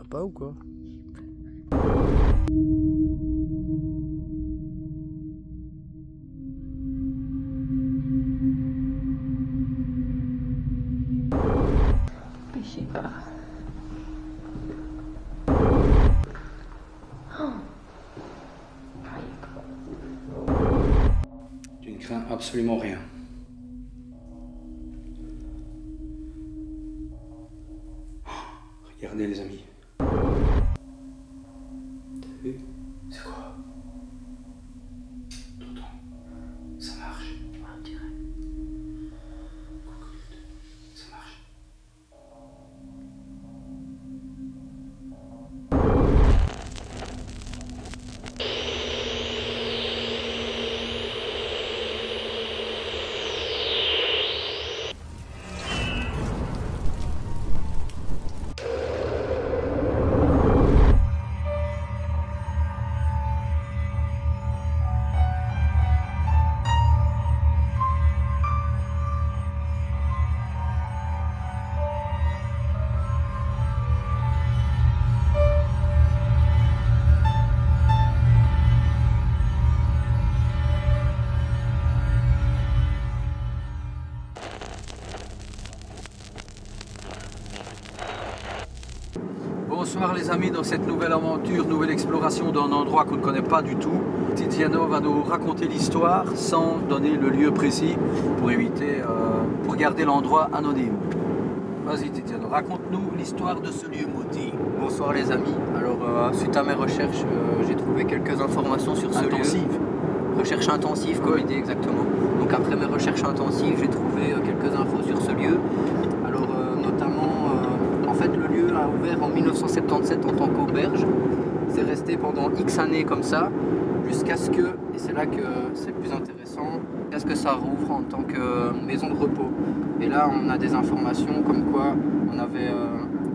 pas ou quoi? Péché. Tu ne crains absolument rien. Regardez les amis. C'est quoi? Tonton, ça marche. On dirait. Ça marche. Bonsoir les amis, dans cette nouvelle aventure, nouvelle exploration d'un endroit qu'on ne connaît pas du tout. Tiziano va nous raconter l'histoire sans donner le lieu précis pour éviter, pour garder l'endroit anonyme. Vas-y Tiziano, raconte-nous l'histoire de ce lieu maudit. Bonsoir les amis. Alors suite à mes recherches, j'ai trouvé quelques informations sur ce lieu. Recherche intensive, comme il dit exactement. Donc après mes recherches intensives, j'ai trouvé quelques infos sur ce lieu. Alors notamment, en fait le lieu a ouvert en 1977 en tant qu'auberge. C'est resté pendant X années comme ça, jusqu'à ce que, et c'est là que c'est le plus intéressant, jusqu'à ce que ça rouvre en tant que maison de repos. Et là on a des informations comme quoi on avait,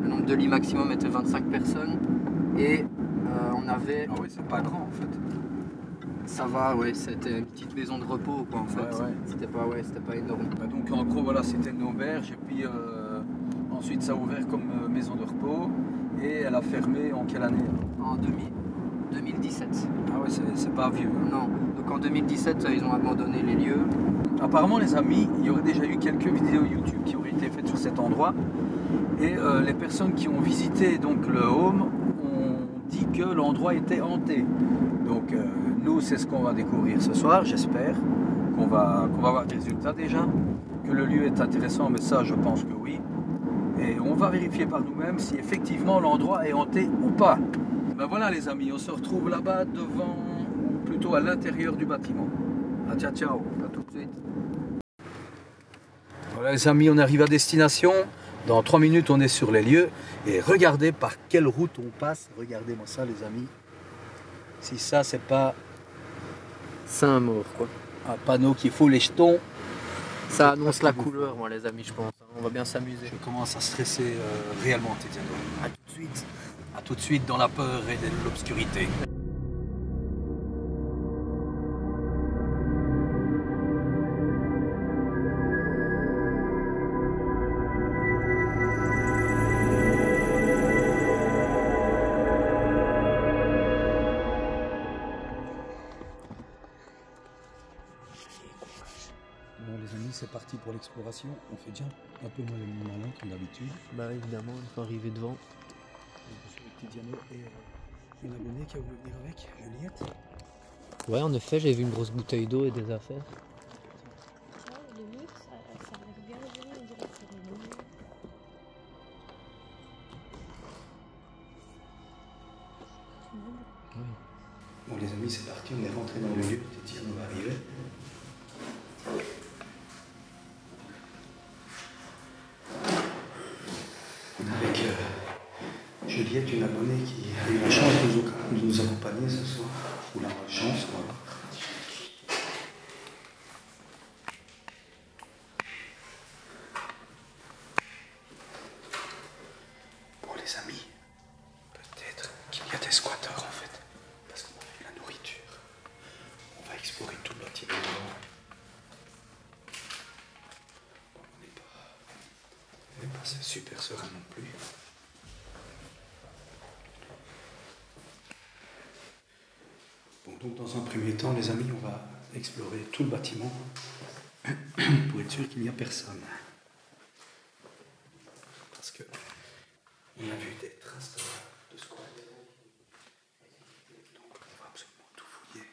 le nombre de lits maximum était 25 personnes et on avait... Ah oui, c'est pas grand en fait. Ça va, ouais, c'était une petite maison de repos quoi en fait. Ouais. C'était pas énorme. Bah donc en gros voilà, c'était une auberge et puis ensuite ça a ouvert comme maison de repos et elle a fermé en quelle année? En 2017. Ah ouais, c'est pas vieux. Non, donc en 2017 ils ont abandonné les lieux. Apparemment les amis, il y aurait déjà eu quelques vidéos YouTube qui auraient été faites sur cet endroit et les personnes qui ont visité donc le home ont dit que l'endroit était hanté. Donc nous c'est ce qu'on va découvrir ce soir, j'espère qu'on va avoir des résultats déjà, que le lieu est intéressant, mais ça je pense que oui. Et on va vérifier par nous-mêmes si effectivement l'endroit est hanté ou pas. Ben voilà les amis, on se retrouve là-bas devant, ou plutôt à l'intérieur du bâtiment. Ah, ciao ciao, à tout de suite. Voilà les amis, on arrive à destination. Dans 3 minutes on est sur les lieux. Et regardez par quelle route on passe. Regardez-moi ça les amis. Si ça c'est pas C'est un mort quoi. un panneau qui fout les jetons. Ça annonce la couleur moi les amis je pense. On va bien s'amuser. Je commence à stresser réellement Tiziano. A tout de suite. À tout de suite dans la peur et l'obscurité. Bon les amis, c'est parti pour l'exploration. On fait déjà un peu moins le malin que d'habitude. Bah évidemment, il faut arriver devant. Je suis avec Tiziano et une abonnée qui a voulu venir avec, Juliette. Ouais en effet, j'ai vu une grosse bouteille d'eau et des affaires. Les murs, ça a l'air bien joli, on dirait que c'est rénové. Bon les amis, c'est parti, on est rentré dans le lieu, Tiziano va arriver. Avec Juliette, une abonnée qui a eu la chance de nous accompagner ce soir. Ou la chance, quoi. Bon les amis, peut-être qu'il y a des squatteurs en fait. Parce qu'on a vu la nourriture. On va explorer tout le bâtiment. On n'est pas super serein non plus. Donc dans un premier temps, les amis, on va explorer tout le bâtiment pour être sûr qu'il n'y a personne. Parce que on a vu des traces de squat. Donc on va absolument tout fouiller.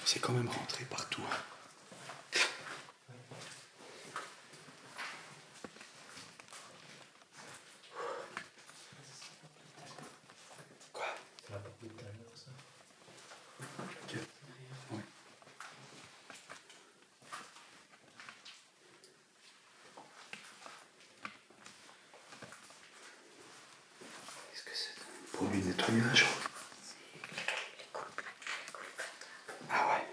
C'est quand même rentré partout. Quoi? C'est la porte de tout à l'heure, ça. Ok. Ouais. Est-ce que c'est un produit de nettoyage? Ah ouais.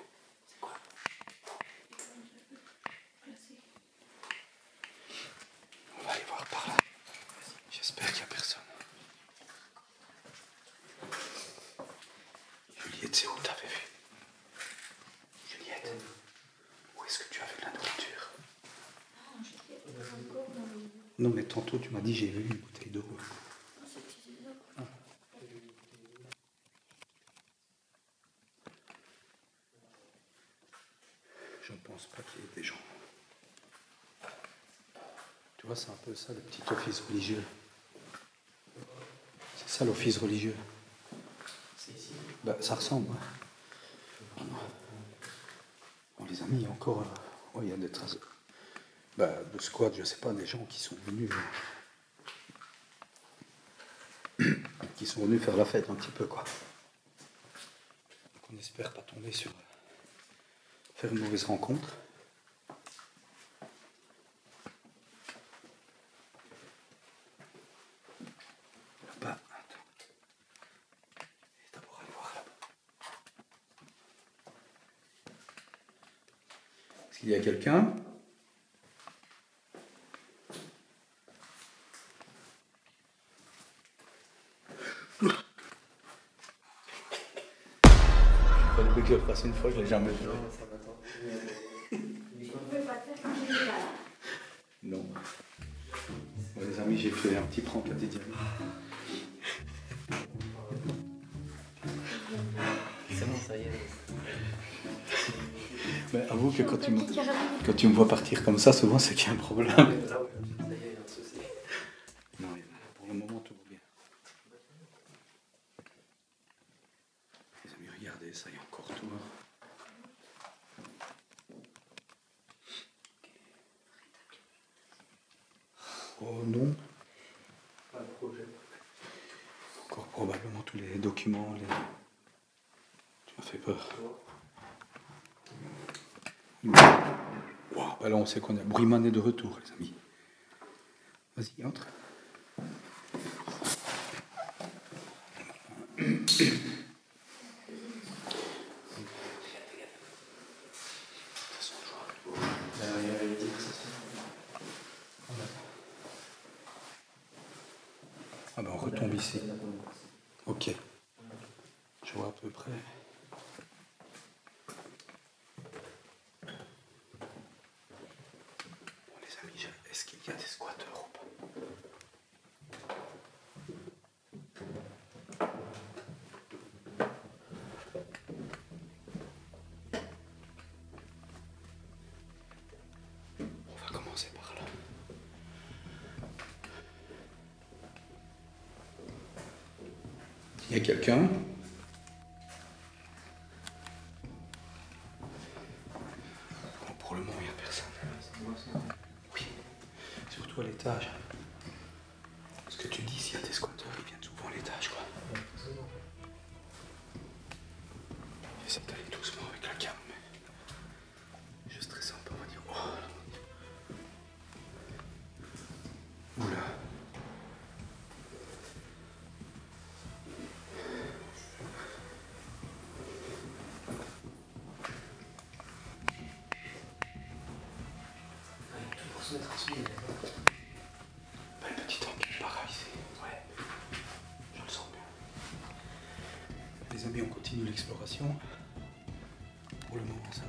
On va aller voir par là. J'espère qu'il n'y a personne. Juliette, c'est où t'avais vu? Juliette, où est-ce que tu as vu la nourriture? Non, mais tantôt tu m'as dit j'ai vu une bouteille d'eau. Ah. Je ne pense pas qu'il y ait des gens. Tu vois, c'est un peu ça le petit office religieux. C'est ça l'office religieux. C'est ici. Bah, ça ressemble. Ouais. Bon, les amis, il y a encore. Ouais, il y a des traces. Bah, de squat, je sais pas, des gens qui sont venus. Qui sont venus faire la fête un petit peu, quoi. Donc on espère pas tomber sur. Faire une mauvaise rencontre. Bah, attends. Et d'abord aller voir là-bas. Est-ce qu'il y a quelqu'un? Il fallait que je le fasse une fois, je l'ai jamais fait. Ça m'attend. Non. Bon, les amis, j'ai fait un petit prank à Didier. C'est bon, ça y est. Mais avoue que quand tu me vois partir comme ça, souvent c'est qu'il y a un problème. Là, ouais, ça y est, il y a un souci. Non, pour le moment, tout va bien. Les amis, regardez, ça y est encore tout. Oh non. Pas de projet. Encore probablement tous les documents. Tu m'as fait peur. Wow, bah là, on sait qu'on a. Bruyman est de retour, les amis. Vas-y, entre. Il y avait dit que ça se Ah ben on retombe ici. Ok. Je vois à peu près. Bon les amis, est-ce qu'il y a des squatteurs ou pas? On va commencer par là. Il y a quelqu'un? Bon, pour le moment, il n'y a personne. Oui, surtout à l'étage. Ce que tu dis, s'il y a des squatteurs, ils viennent souvent à l'étage, quoi. J'essaie d'aller doucement avec la cam, mais je stresse un peu, on va dire. Oh. Oula. pour se mettre dessus. Belle petite enquête par ici. Ouais. Je le sens bien. Les amis, on continue l'exploration. Pour le moment, ça va.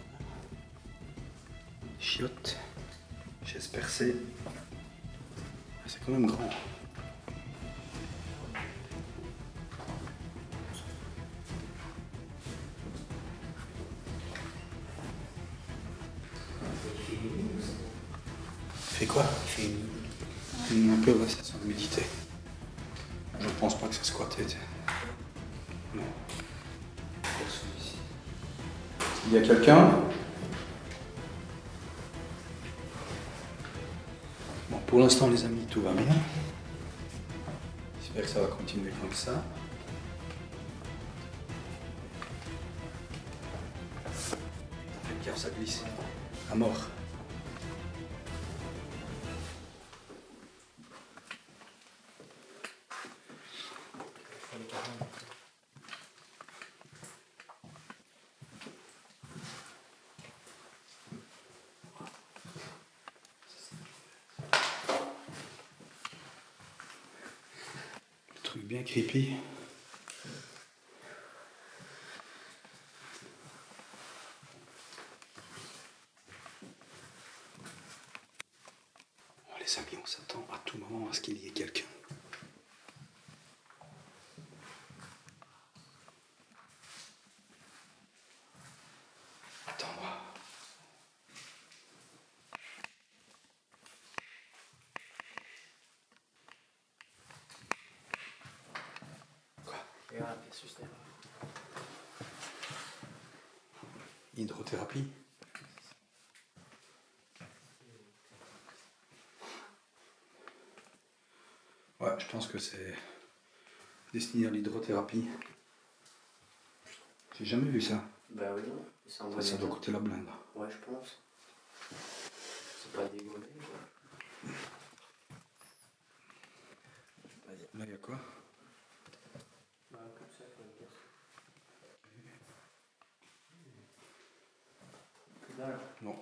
Chiotte. Chaise percée. C'est quand même grand. Fait quoi? Un peu, ouais, ça sent l'humidité. Je pense pas que ça squattait. Non. Personne ici. Il y a quelqu'un? Bon, pour l'instant, les amis, tout va bien. J'espère que ça va continuer comme ça. Faites gaffe, ça glisse. À mort. Truc bien creepy. Oh, les amis, on s'attend à tout moment à ce qu'il y ait quelqu'un. Attends-moi. Ja, versus der. Hydrothérapie. Ouais, je pense que c'est destiné à l'hydrothérapie. J'ai jamais vu ça. Bah oui, non. C'est en Ça doit coûter la blinde. Ouais, je pense. C'est pas dégommé, quoi. Là, il y a quoi? Bah, comme ça, faut le casser. Que dalle. Non.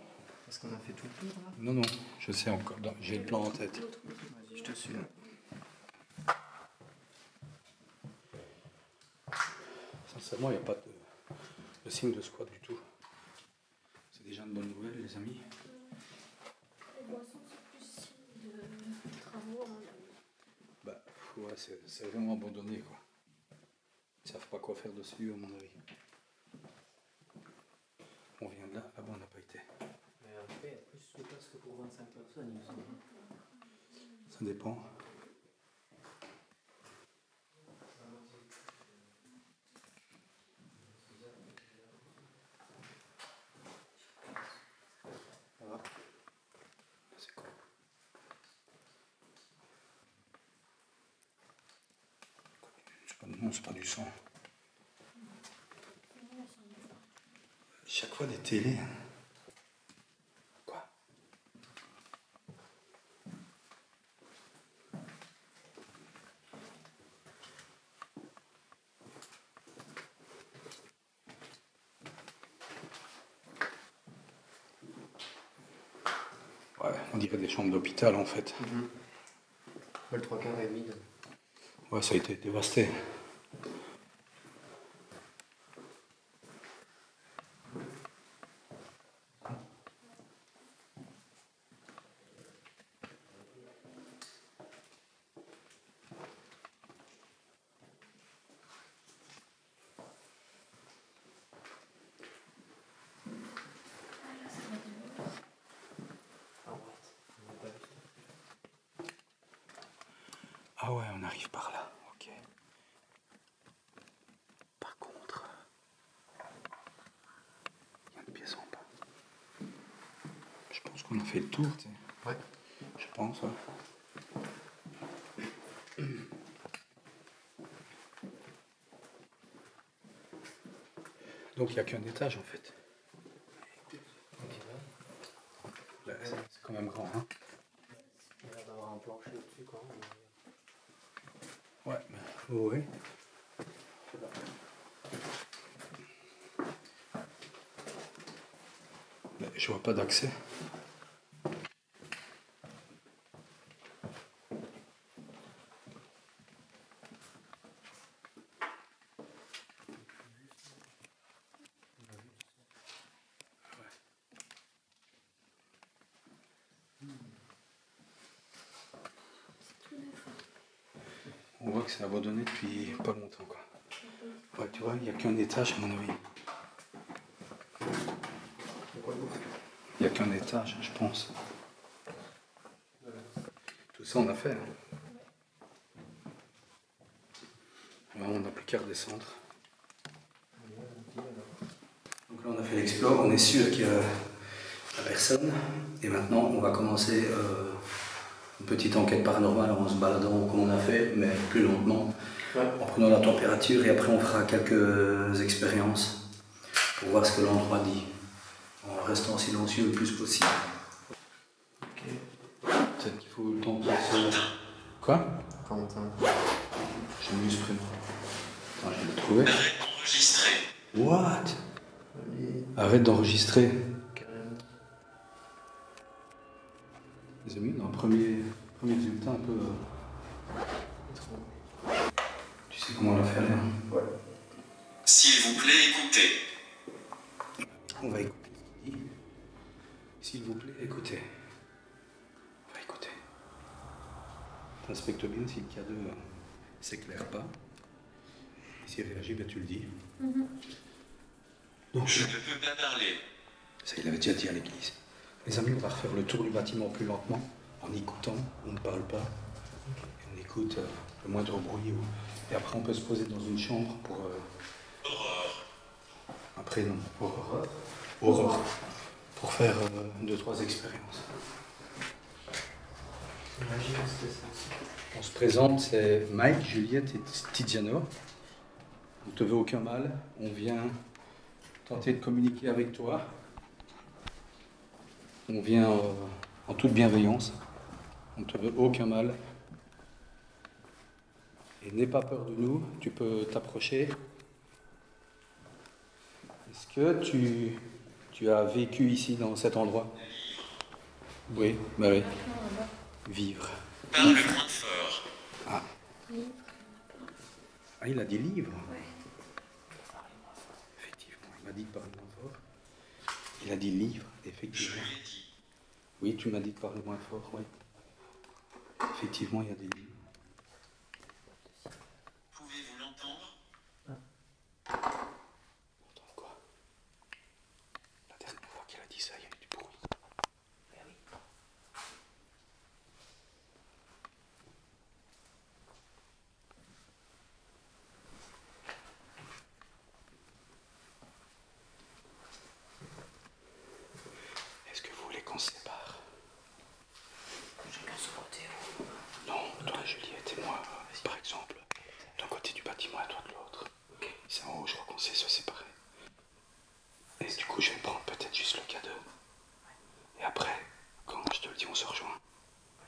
Est-ce qu'on a fait tout le tour, là? Non, non, je sais encore. J'ai le plan en tête. Vas-y, je te suis, là. Sincèrement, il n'y a pas de signe de squat du tout. C'est déjà une bonne nouvelle, les amis. Les boissons, c'est plus signe de travaux, à mon avis. Bah, ouais, c'est vraiment abandonné, quoi. Ils savent pas quoi faire dessus, à mon avis. On vient de là, là-bas, on n'a pas été. Mais après, il y a plus de place que pour 25 personnes, il me semble. Ça dépend. C'est quoi? Non, c'est pas du sang. Chaque fois des télés. Quoi? Ouais, on dirait des chambres d'hôpital en fait. Le 3/4 est vide. Ouais, ça a été dévasté. Ah, ouais. On n'a pas vu ça. Ah ouais, on arrive par là, ok. Par contre, il y a une pièce en bas. Je pense qu'on a fait le tour, tu sais. Ouais. Je pense, ouais. Donc il n'y a qu'un étage en fait. Là, c'est quand même grand, hein. Il a l'air d'avoir un plancher au-dessus, quand même. Ouais, oui. Mais je vois pas d'accès. que c'est abandonné depuis pas longtemps, quoi. Ouais, tu vois, il n'y a qu'un étage, à mon avis. Il n'y a qu'un étage, je pense. Tout ça, on a fait. Hein. Ouais, on n'a plus qu'à redescendre. Donc là, on a fait l'explore, on est sûr qu'il n'y a personne. Et maintenant, on va commencer une petite enquête paranormale en se baladant comme on a fait, mais plus lentement, en prenant la température. Et après, on fera quelques expériences pour voir ce que l'endroit dit, en restant silencieux le plus possible. Ok. Peut-être qu'il faut le temps pour se... Quoi? Quentin. J'ai mis ce prénom. Attends, je vais le trouver. Enregistré. What? Allez, Arrête d'enregistrer. carrément. Les amis, on a un premier résultat un peu... Tu sais comment on l'a fait, là? Ouais. S'il vous plaît, écoutez. On va écouter. S'il vous plaît, écoutez. On va écouter. T'inspectes bien si le K2 s'éclaire pas. Et s'il réagit, ben tu le dis. Donc, Je ne peux pas parler. ça, il avait déjà dit à l'église. Les amis, on va refaire le tour du bâtiment plus lentement, en écoutant. On ne parle pas. Et on écoute le moindre bruit. Et après, on peut se poser dans une chambre pour... Aurore. un prénom. Aurore. Pour faire 2-3 expériences. Imagine, c'était ça. On se présente, c'est Mike, Juliette et Tiziano. On ne te veut aucun mal. On vient tenter de communiquer avec toi. On vient en toute bienveillance. On ne te veut aucun mal. Et n'aie pas peur de nous, tu peux t'approcher. Est-ce que tu as vécu ici, dans cet endroit? Oui, bah oui. Vivre. Parle moins fort. Ah. Ah, il a dit livre. Effectivement, il m'a dit de parler moins fort. Il a dit livre, Je effectivement. lui ai dit. Oui, tu m'as dit de parler moins fort, oui. Effectivement, il y a des livres. Pouvez-vous l'entendre? Entends quoi? La dernière fois qu'elle a dit ça, il y a eu du bruit. Est-ce que vous voulez qu'on se sépare? Chacun son côté. Non, toi, Juliette et moi, par exemple, d'un côté du bâtiment et toi de l'autre. C'est en haut, je crois qu'on sait se séparer. Et du coup, je vais prendre peut-être juste le K2. Et après, quand je te le dis, on se rejoint.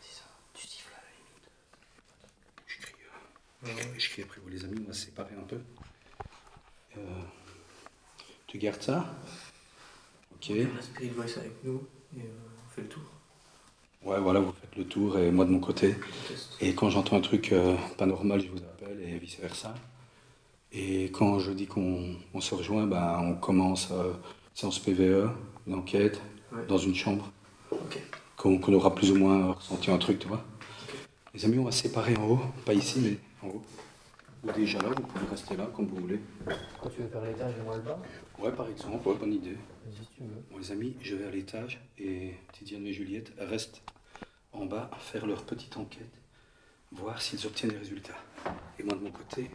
C'est ça. Tu siffles à la limite. Je crie après vous, les amis, on va se séparer un peu. Tu gardes ça? Ok. La Spirit Voice avec nous et on fait le tour. Ouais, voilà, vous faites le tour et moi de mon côté. On teste. Et quand j'entends un truc pas normal, je vous appelle et vice versa. Et quand je dis qu'on se rejoint, ben, on commence séance PVE, une enquête, Ouais. dans une chambre, Ok. qu'on aura plus ou moins ressenti un truc, tu vois. Les amis, on va se séparer en haut, pas ici, mais en haut. Ou déjà là, vous pouvez rester là, comme vous voulez. Quand tu veux faire l'étage et moi le bas, Ouais, par exemple, ouais, bonne idée. vas-y si tu veux. Bon, les amis, je vais à l'étage et Tidiane et Juliette restent en bas à faire leur petite enquête, voir s'ils obtiennent des résultats. Et moi, de mon côté,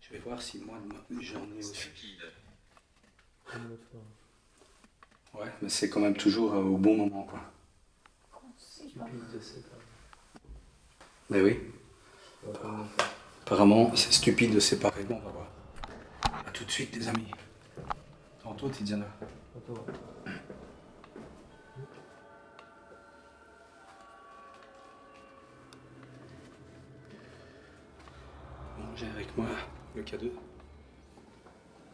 je vais voir si moi, j'en ai aussi. Stupide. Comme l'autre fois. Ouais, mais c'est quand même toujours au bon moment, quoi. Stupide de séparer. Mais oui, On va pas le faire. apparemment, c'est stupide de séparer. Bon, on va voir. A tout de suite, les amis. Tantôt, Tidiane. Attends. Bon, j'ai avec moi le K2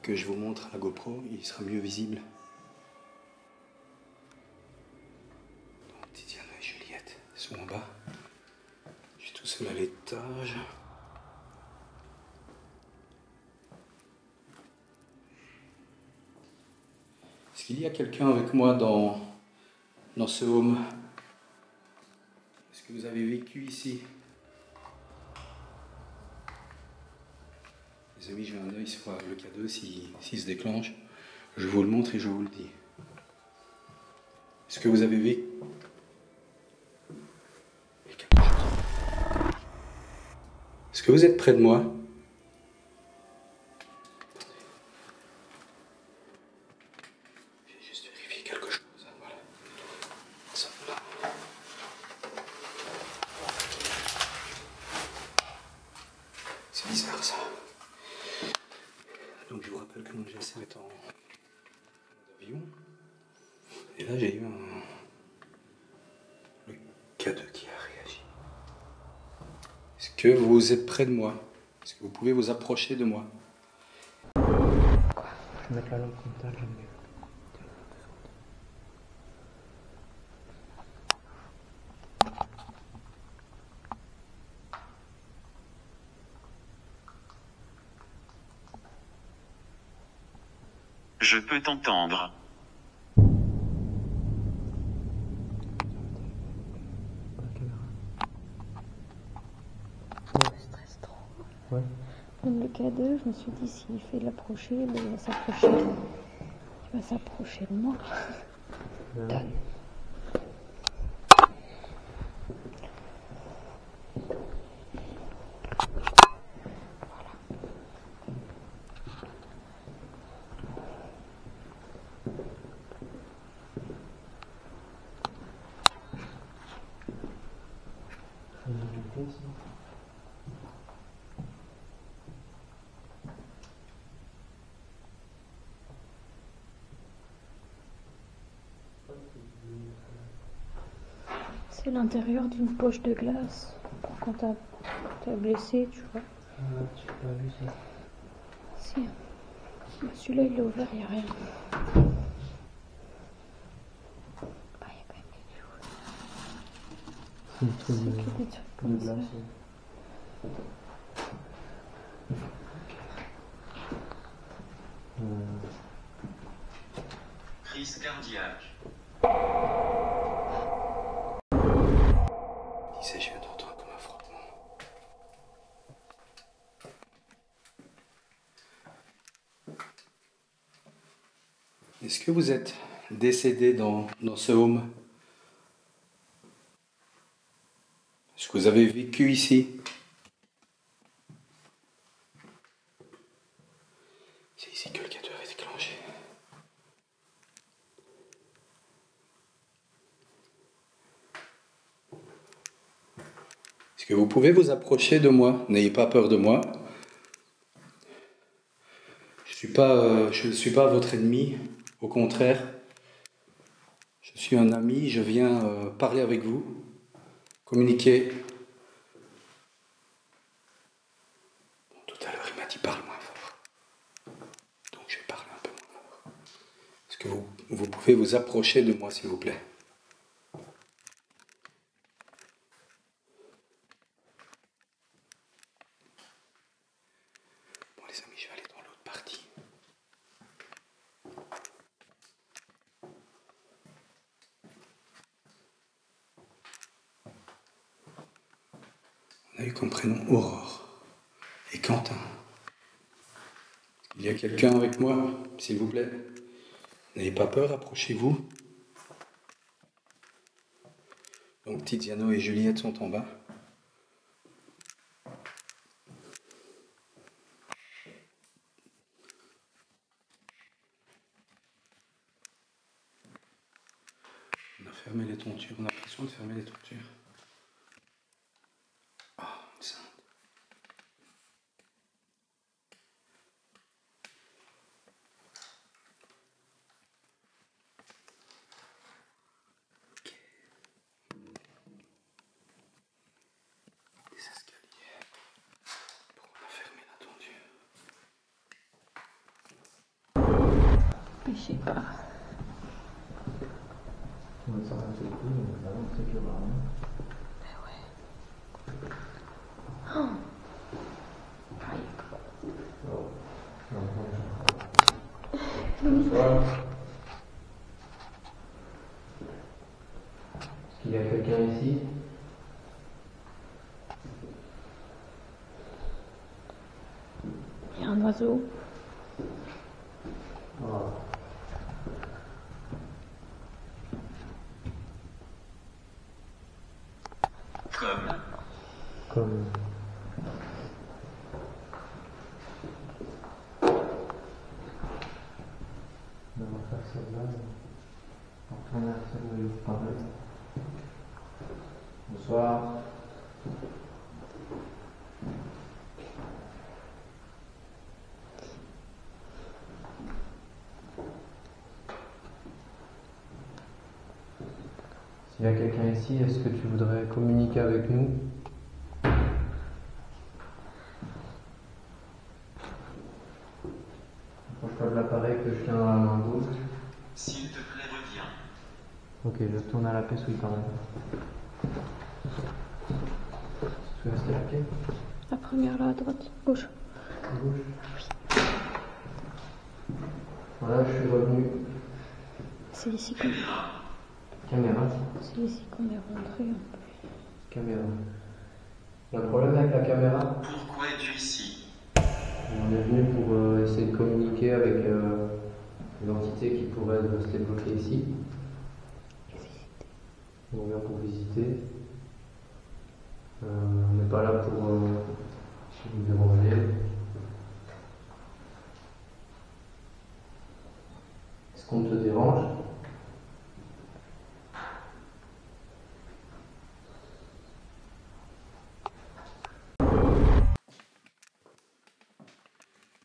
que je vous montre à la GoPro, il sera mieux visible. Donc, Tidiane et Juliette sont en bas. Je suis tout seul à l'étage. Est-ce qu'il y a quelqu'un avec moi dans ce home? Est-ce que vous avez vécu ici? Les amis, j'ai un œil sur le K2 s'il se déclenche. Je vous le montre et je vous le dis. Est-ce que vous avez vu quelque chose? Est-ce que vous êtes près de moi? J'ai juste vérifié quelque chose. Voilà. Ça, là. C'est bizarre ça. Donc je vous rappelle que mon GSM est en mode avion. Et là j'ai eu le K2 qui a réagi. Est-ce que vous êtes près de moi? Est-ce que vous pouvez vous approcher de moi? Je vais mettre la lampe contact là. Je peux t'entendre. La caméra. Je stresse trop. Ouais. Même le K2, je me suis dit, s'il fait l'approcher, ben, il va s'approcher. Il va s'approcher de moi. Donne. C'est l'intérieur d'une poche de glace pour quand t'as blessé, tu vois. Ah, tu pas vu ça. Si. Celui-là, il est ouvert, il n'y a rien. Ah, il y a quand même quelque chose. C'est une truc C'est que des trucs de comme ça. glace. Crise cardiaque. Il s'agit d'entendre comme un frottement. Est-ce que vous êtes décédé dans ce home? Est-ce que vous avez vécu ici? C'est ici que le K2 avait déclenché. Est-ce que vous pouvez vous approcher de moi? N'ayez pas peur de moi. Je ne suis pas votre ennemi. Au contraire, je suis un ami. Je viens parler avec vous, communiquer. Bon, tout à l'heure, il m'a dit parle moins fort. Donc je vais parler un peu moins fort. Est-ce que vous pouvez vous approcher de moi, s'il vous plaît? Bon, les amis, je vais aller dans l'autre partie. On a eu comme prénom Aurore et Quentin. Il y a quelqu'un avec moi, s'il vous plaît? N'ayez pas peur, approchez-vous. Donc Tiziano et Juliette sont en bas. On a fermé les tontures, on a pris soin de fermer les tontures. Ah, une sainte. Ok. Des escaliers. Pourquoi on a fermé la tonture? Je sais pas. On va s'en rajouter le coup, mais ça va, on sait qu'il y aura rien. Ben ouais. Oh. Aïe. Bonsoir. Est-ce qu'il y a quelqu'un ici? Il y a un un oiseau. Voilà. Comme... On va faire celle-là. On va retourner à celle de pareil. Bonsoir. S'il y a quelqu'un ici, est-ce que tu voudrais communiquer avec nous? Approche-toi de l'appareil que je tiens dans la main gauche. S'il te plaît, reviens. Ok, je tourne à la paix sous le temps. Tu veux rester laquelle? La première là à droite, gauche. À gauche. Voilà, je suis revenu. C'est ici qu'on Caméra. c'est ici qu'on est rentré. Caméra. Le problème avec la caméra, Pourquoi es-tu ici? on est venu pour essayer de communiquer avec l'entité qui pourrait se débloquer ici. On vient pour visiter. On n'est pas là pour vous déranger. Est-ce qu'on te dérange?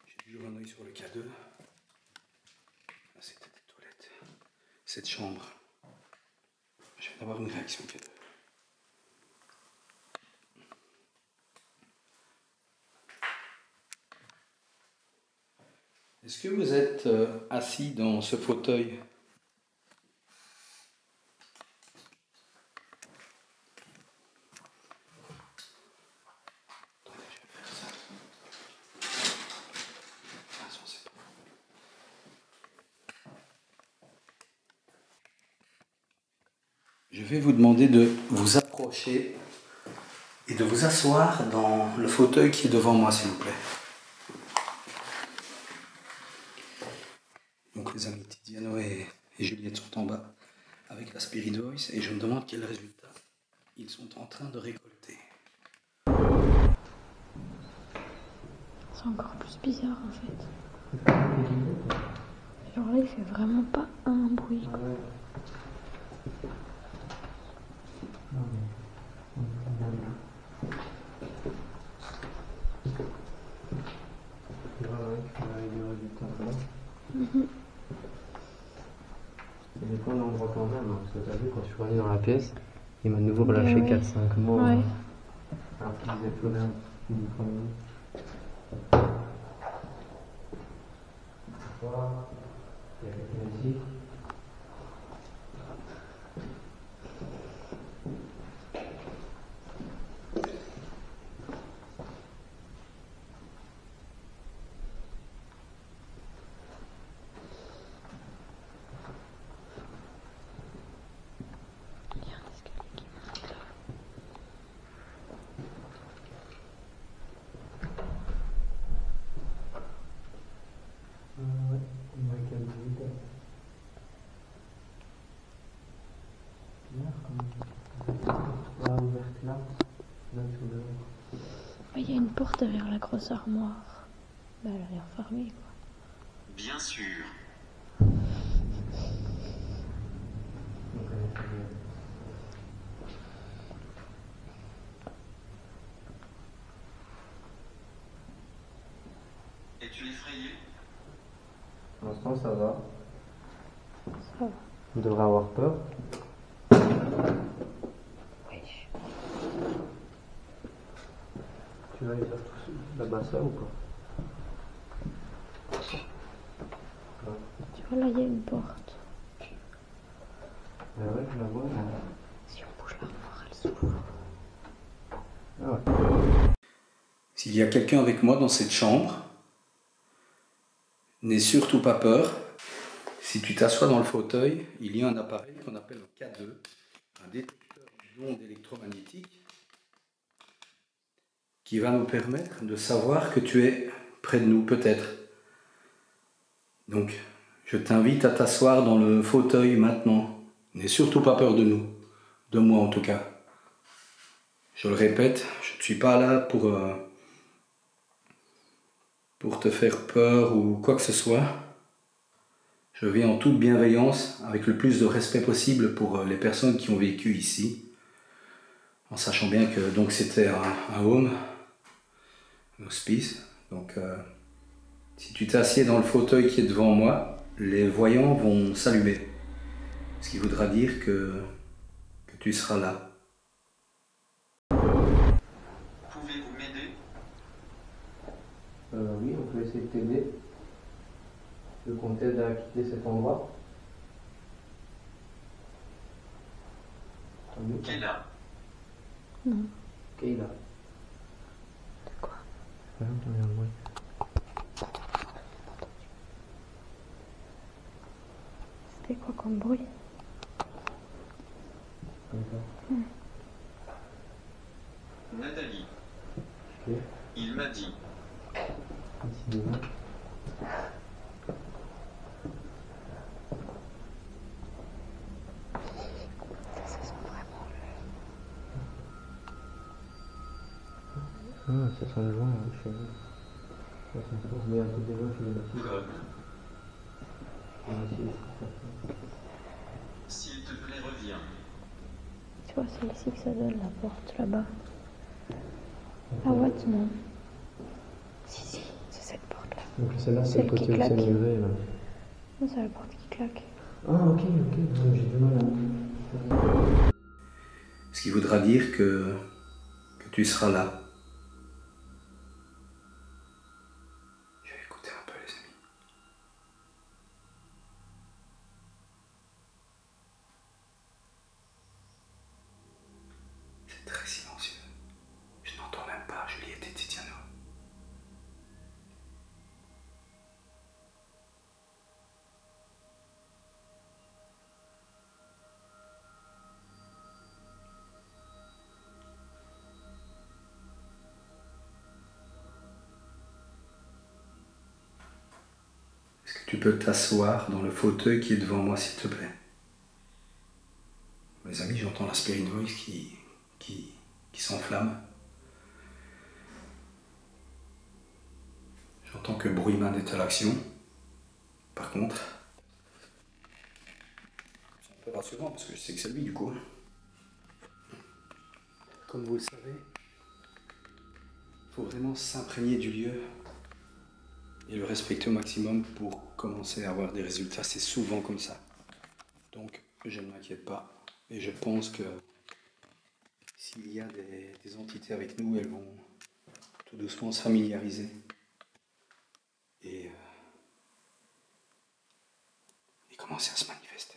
J'ai toujours un œil sur le K2. Là, c'était des toilettes. Cette chambre. Je viens d'avoir une réaction K2. Est-ce que vous êtes assis dans ce fauteuil? Attendez, je vais faire ça. Ah, ça, c'est pas bon. Je vais vous demander de vous approcher et de vous asseoir dans le fauteuil qui est devant moi, s'il vous plaît. Donc les amis Tiziano et Juliette sont en bas avec la Spirit Voice et je me demande quels résultats ils sont en train de récolter. C'est encore plus bizarre en fait. Genre là il fait vraiment pas un bruit. Quoi. Ça dépend de l'endroit quand même, hein, parce que t'as vu, quand je suis revenu dans la pièce, il m'a de nouveau relâché Ouais. 4-5 mots. Ouais. Alors qu'il faisait plus rien depuis 3 minutes. Bonsoir. Il y a quelqu'un ici? Il y a un escalier qui monte là. Ouais, il y a quel vide. Bizarre comme là, ouverte là, là tout dehors. Il y a une porte derrière la grosse armoire. Bah elle a l'air fermée quoi. Bien sûr. On connaît très bien. Es-tu effrayé? Pour l'instant, ça va. Ça va. On devrait avoir peur. Wesh. Tu vas aller faire tout là-bas ça ou pas? Tu vois là il y a une porte. Ah ouais, je la vois. Mais... Si on bouge l'armoire elle s'ouvre. Ah ouais. S'il y a quelqu'un avec moi dans cette chambre, n'aie surtout pas peur. Si tu t'assois dans le fauteuil, il y a un appareil qu'on appelle le K2, un détecteur d'ondes électromagnétiques qui va nous permettre de savoir que tu es près de nous, peut-être. Donc, je t'invite à t'asseoir dans le fauteuil maintenant. N'aie surtout pas peur de nous, de moi en tout cas. Je le répète, je ne suis pas là pour te faire peur ou quoi que ce soit. Je viens en toute bienveillance, avec le plus de respect possible pour les personnes qui ont vécu ici, en sachant bien que donc c'était un home, un hospice. Donc si tu t'assieds dans le fauteuil qui est devant moi, les voyants vont s'allumer, ce qui voudra dire que tu seras là. Pouvez-vous m'aider? Oui, on peut essayer de t'aider. Tu veux qu'on t'aide à quitter cet endroit? Kayla. Non. Kayla. De quoi? Ouais, on entend bien le bruit. C'était quoi comme bruit? Comme ça. Nathalie. Ok. Il m'a dit. Ici devant. Ça sent vraiment Ah, ça sent le joint, chez vous. Ça sent pour mettre un peu de joint chez les bâtiments. Code. On va essayer de faire ça. S'il te plaît, reviens. Tu vois, c'est ici que ça donne la porte, là-bas. Ah ouais, non. Si, c'est cette porte-là. Donc celle-là, c'est Celle le côté qui où c'est claque. muré, là. Non, c'est la porte qui claque. Ah, ok, non, j'ai du mal à... Ce qui voudra dire que tu seras là. Je vais écouter un peu les amis. C'est très silencieux. Je n'entends même pas Juliette et Tiziano. Est-ce que tu peux t'asseoir dans le fauteuil qui est devant moi, s'il te plaît? Mes amis, j'entends la spirit voice qui s'enflamme. J'entends que Bruiman est à l'action. Par contre, c'est un peu rassurant parce que je sais que c'est lui du coup. Comme vous le savez, il faut vraiment s'imprégner du lieu et le respecter au maximum pour commencer à avoir des résultats. C'est souvent comme ça. Donc, je ne m'inquiète pas. Et je pense que s'il y a des entités avec nous, elles vont tout doucement se familiariser. Et commencer à se manifester.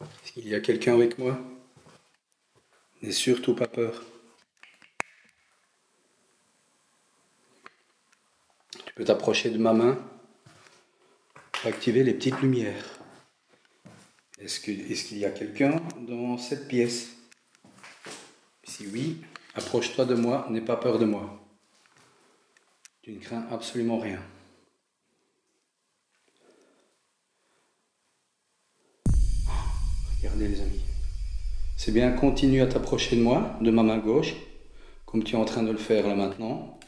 Est-ce qu'il y a quelqu'un avec moi? N'aie surtout pas peur. Tu peux t'approcher de ma main pour activer les petites lumières. Est-ce qu'il y a quelqu'un dans cette pièce? Si oui, approche-toi de moi, n'aie pas peur de moi. Tu ne crains absolument rien. Regardez les amis. C'est bien, continue à t'approcher de moi, de ma main gauche, comme tu es en train de le faire là maintenant.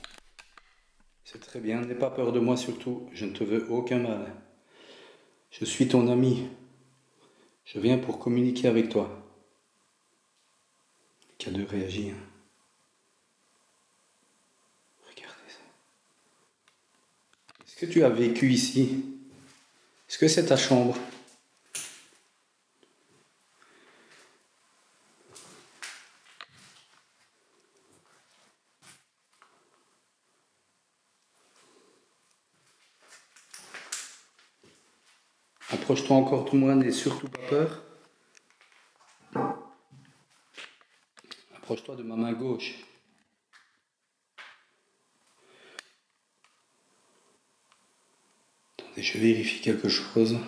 C'est très bien, n'aie pas peur de moi surtout, je ne te veux aucun mal. Je suis ton ami. Je viens pour communiquer avec toi. K2 réagit. Regardez ça. Est-ce que tu as vécu ici? Est-ce que c'est ta chambre? Approche-toi encore de moi, n'aie surtout pas peur. Approche-toi de ma main gauche. Attendez, je vérifie quelque chose.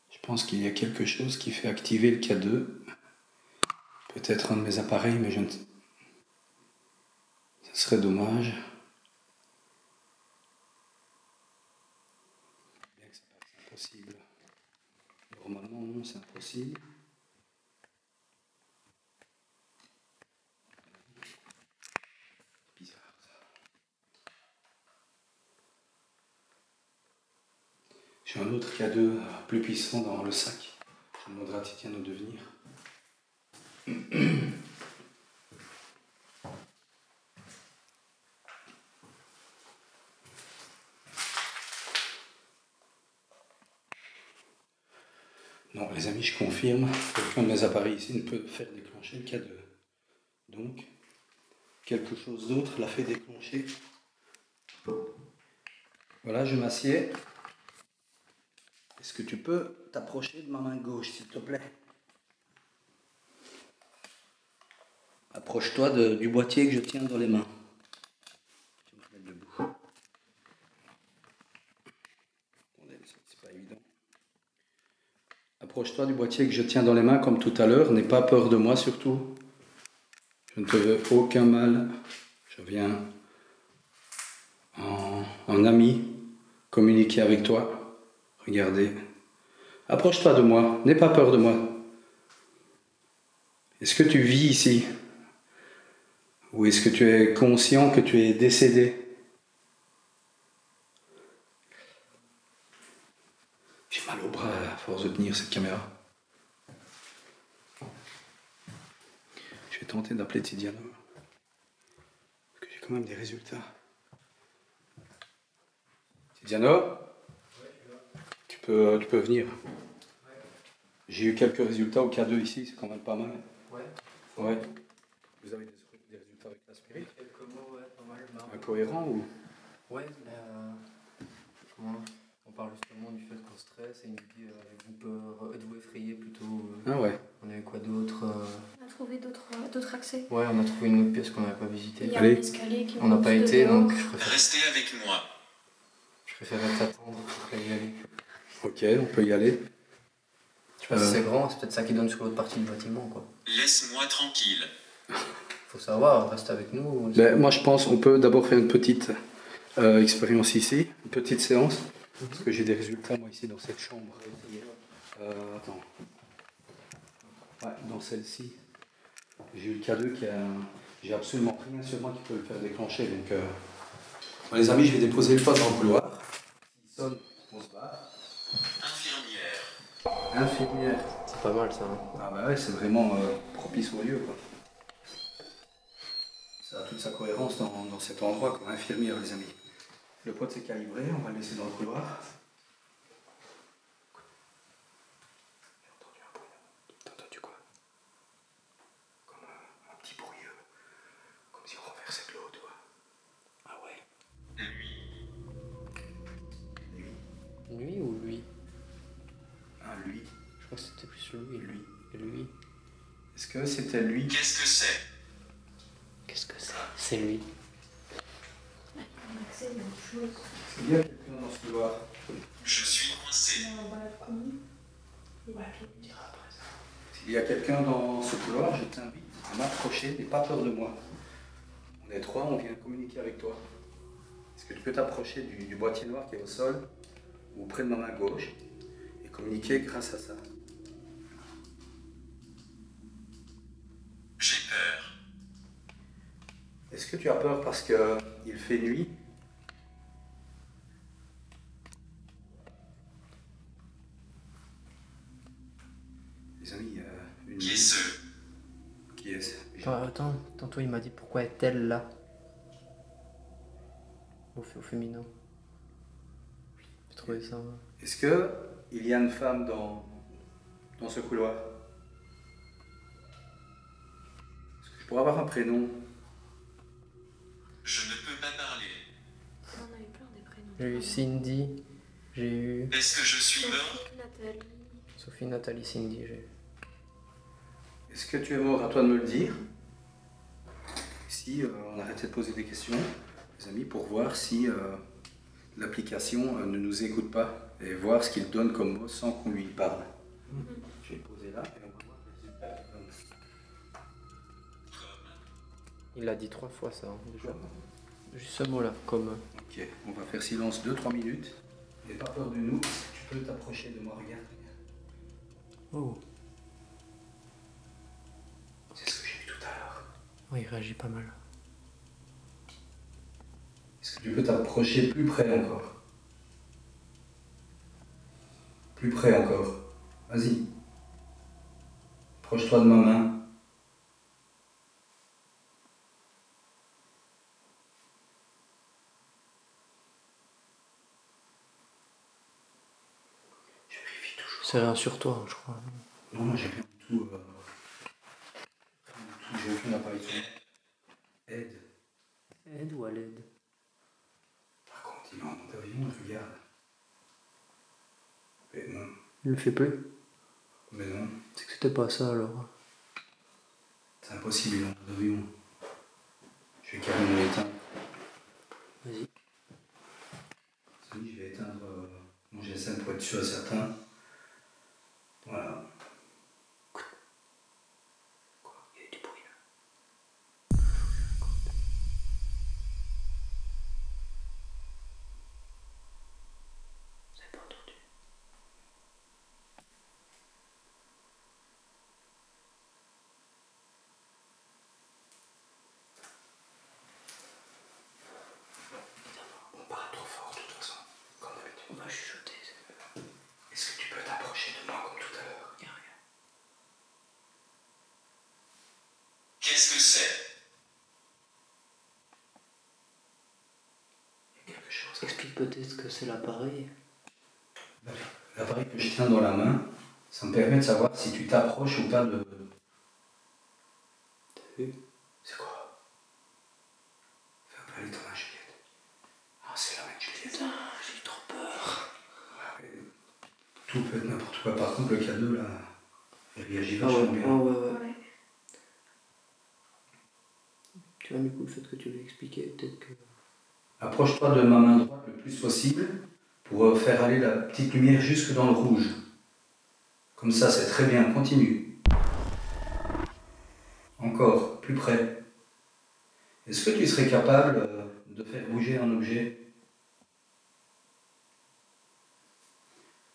Je pense qu'il y a quelque chose qui fait activer le K2. Peut-être un de mes appareils, mais je ne... Ce serait dommage. Bien que c'est impossible. Normalement, non, c'est impossible. Bizarre, ça. J'ai un autre K2 plus puissant dans le sac. Je demanderai à Titiano de venir. Non, les amis, je confirme, aucun de mes appareils ici ne peut faire déclencher le K2. Donc, quelque chose d'autre l'a fait déclencher. Voilà, je m'assieds. Est-ce que tu peux t'approcher de ma main gauche, s'il te plaît? Approche-toi du boîtier que je tiens dans les mains. Je vais me mettre debout. Attendez, c'est pas évident. Approche-toi du boîtier que je tiens dans les mains comme tout à l'heure. N'aie pas peur de moi surtout. Je ne te veux aucun mal. Je viens en ami communiquer avec toi. Regardez. Approche-toi de moi. N'aie pas peur de moi. Est-ce que tu vis ici? Ou est-ce que tu es conscient que tu es décédé? J'ai mal au bras à force de tenir cette caméra. Je vais tenter d'appeler Titiano. Parce que j'ai quand même des résultats. Titiano? Tu peux venir. J'ai eu quelques résultats au K2 ici, c'est quand même pas mal. Ouais. Vous avez des résultats avec la spirit? Quelques mots, ouais, pas mal. Incohérent ou? Ouais, comment on parle justement du fait qu'on stresse et il nous dit avez-vous peur, êtes-vous effrayé plutôt Ah ouais. On avait quoi d'autre On a trouvé d'autres accès. Ouais, on a trouvé une autre pièce qu'on n'avait pas visitée. Il y a Allez. un escalier qui On n'a monte pas de été, dehors. donc Restez avec moi. je préférais t'attendre pour y aller. Ok, on peut y aller. Je sais pas si c'est grand, c'est peut-être ça qui donne sur l'autre partie du bâtiment, quoi. Laisse-moi tranquille. Faut savoir, reste avec nous. Ben, moi je pense qu'on peut d'abord faire une petite expérience ici, une petite séance, parce que j'ai des résultats moi ici dans cette chambre. Attends. Ouais, dans celle-ci, j'ai eu le K2 qui a... J'ai absolument rien sur moi qui peut le faire déclencher. Donc, bon, les amis, je vais déposer le poste dans le couloir. S'il sonne, on se barre. Infirmière. Infirmière. C'est pas mal ça. Hein. Ah bah ouais, c'est vraiment propice au lieu, quoi. Ça a toute sa cohérence dans cet endroit comme infirmière, les amis. Le pote est calibré, on va le laisser dans le couloir. J'ai entendu un bruit. T'as entendu quoi? Comme un petit bruit, comme si on renversait de l'eau, tu vois. Ah ouais. Nuit ou lui? Ah, lui. Je crois que c'était plus lui. Lui. Est-ce que c'était lui? Qu'est-ce que c'est? Qu'est-ce que c'est? C'est lui. On a accès à autre chose. Est-ce qu'il y a quelqu'un dans ce couloir? Je suis coincé. Il y a un balcon. Et Ouais, on dira après ça. S'il y a quelqu'un dans ce couloir, je t'invite à m'approcher, n'aie pas peur de moi. On est trois, on vient communiquer avec toi. Est-ce que tu peux t'approcher du boîtier noir qui est au sol, ou près de ma main gauche, et communiquer grâce à ça? J'ai peur. Est-ce que tu as peur parce qu'il fait nuit? Les amis, une Qui est nuit. ce? Qui est-ce? Attends, tantôt il m'a dit pourquoi est-elle là? Au féminin. J'ai trouvé ça. Est-ce que il y a une femme dans ce couloir? Est-ce que je pourrais avoir un prénom? Je ne peux pas parler. On a eu plein des prénoms. J'ai eu Cindy, j'ai eu Est-ce que je suis mort? Sophie, Nathalie. Sophie, Nathalie, Cindy, j'ai eu. Est-ce que tu es mort? À toi de me le dire. Si on arrêtait de poser des questions, les amis, pour voir si l'application ne nous écoute pas et voir ce qu'il donne comme mot sans qu'on lui parle. Je vais le poser là et on va voir le résultat qu'il donne. Il a dit 3 fois ça, hein, déjà. Juste ce mot-là, comme. Ok, on va faire silence 2-3 minutes. N'aie pas peur de nous, tu peux t'approcher de moi, regarde. Oh. C'est ce que j'ai vu tout à l'heure. Oui, il réagit pas mal. Est-ce que tu peux t'approcher plus près encore? Plus près encore. Vas-y. Approche-toi de ma main. Je vérifie toujours. C'est rien sur toi, je crois. Non, moi j'ai rien du tout. J'ai aucune apparition. Aide. Aide ou à l'aide? Par contre, il est en mode avion, regarde. Mais non. Il le fait plus? Mais non. C'est que c'était pas ça alors. C'est impossible, il est en mode avion. Je vais carrément l'éteindre. Vas-y. Oui, je vais éteindre mon GSM pour être sûr et certain. Voilà. Quoi? Il y a eu du bruit là. Vous avez pas entendu? On parle trop fort de toute façon, comme d'habitude. On va chuchoter. Est-ce que tu peux t'approcher de moi comme tout à l'heure? Il y a rien. Qu'est-ce que c'est? Il y a quelque chose. Explique peut-être que c'est l'appareil. L'appareil que je tiens dans la main, ça me permet de savoir si tu t'approches ou pas de... T'as vu? C'est quoi? Fais un peu aller ton main, Juliette. Ah, c'est la main de Juliette. Putain, j'ai eu trop peur. Ouais, tout peut être n'importe quoi. Par contre, le cadeau, là, il réagit Ah vachement ouais, bien. Ouais. Tu vois, du coup, le fait que tu l'aies expliqué, peut-être que. Approche-toi de ma main droite le plus possible pour faire aller la petite lumière jusque dans le rouge. Comme ça, c'est très bien. Continue. Encore, plus près. Est-ce que tu serais capable de faire bouger un objet?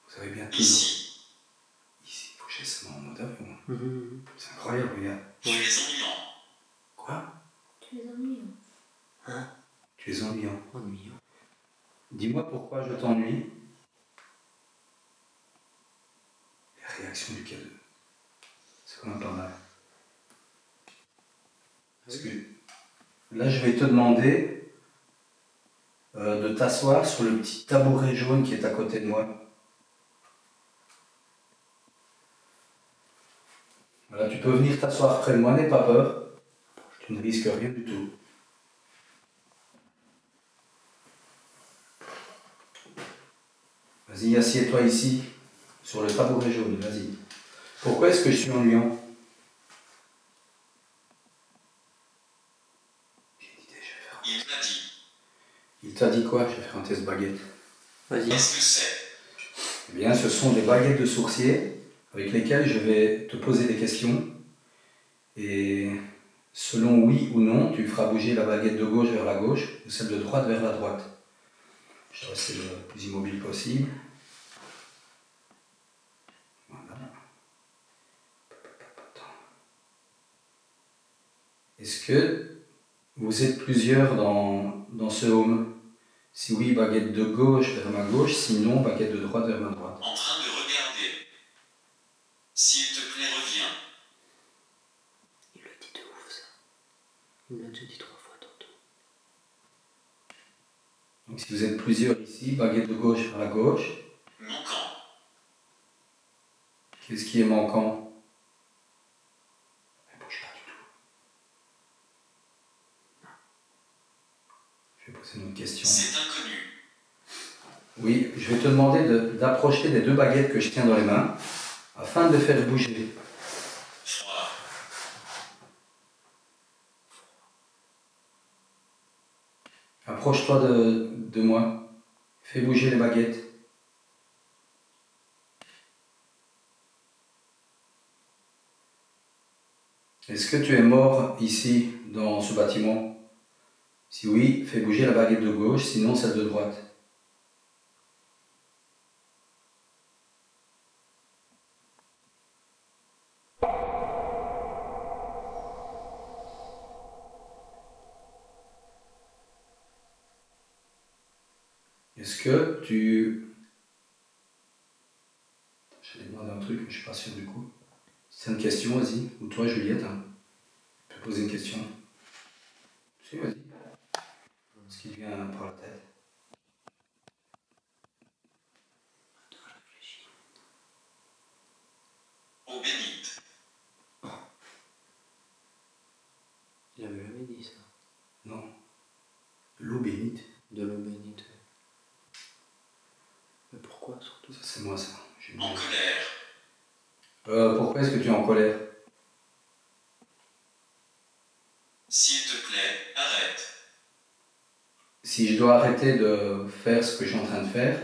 Vous avez bien tout. Ici. Ici, il faut que je laisse en mode avion. Mhm. C'est incroyable, regarde. Tu es ennuyant. Quoi? Tu les ennuies. Hein? Tu es ennuyant. Ennuyant. Dis-moi pourquoi je t'ennuie. La réaction du cadeau. C'est quand même pas mal. Parce que là, je vais te demander de t'asseoir sur le petit tabouret jaune qui est à côté de moi. Voilà, tu peux venir t'asseoir près de moi, n'aie pas peur. Tu ne risques rien du tout. Vas-y, assieds-toi ici, sur le tabouret jaune, vas-y. Pourquoi est-ce que je suis ennuyant? J'ai une idée, je vais faire. Il m'a dit. Il t'a dit quoi? Je vais faire un test baguette. Vas-y. Qu'est-ce que c'est? Eh bien, ce sont des baguettes de sourcier avec lesquelles je vais te poser des questions. Et selon oui ou non, tu feras bouger la baguette de gauche vers la gauche ou celle de droite vers la droite. Je vais rester le plus immobile possible. Voilà. Est-ce que vous êtes plusieurs dans ce home? Si oui, baguette de gauche vers ma gauche, sinon, baguette de droite vers ma droite. En train de regarder. S'il te plaît, reviens. Il le dit de ouf ça. Il me l'a déjà dit 3 fois tantôt. Donc si vous êtes plusieurs ici, baguette de gauche vers la gauche. Manquant. Qu'est-ce qui est manquant? Elle bouge pas du tout. Je vais poser une autre question. C'est inconnu. Oui, je vais te demander d'approcher des deux baguettes que je tiens dans les mains afin de les faire bouger. Froid. Approche-toi de moi. Fais bouger les baguettes. Est-ce que tu es mort ici, dans ce bâtiment? Si oui, fais bouger la baguette de gauche, sinon celle de droite. Est-ce que tu... J'allais demander un truc, mais je suis pas sûr du coup. C'est une question, vas-y. Ou toi, Juliette, hein. Tu peux poser une question. Si, vas-y. Ce qui te vient par la tête. Eau bénite. Il avait jamais dit ça. Non. L'eau bénite. De l'eau bénite. Mais pourquoi surtout? Ça, c'est moi, ça. J'ai En mis- colère. Pourquoi est-ce que tu es en colère? S'il te plaît, arrête. Si je dois arrêter de faire ce que je suis en train de faire,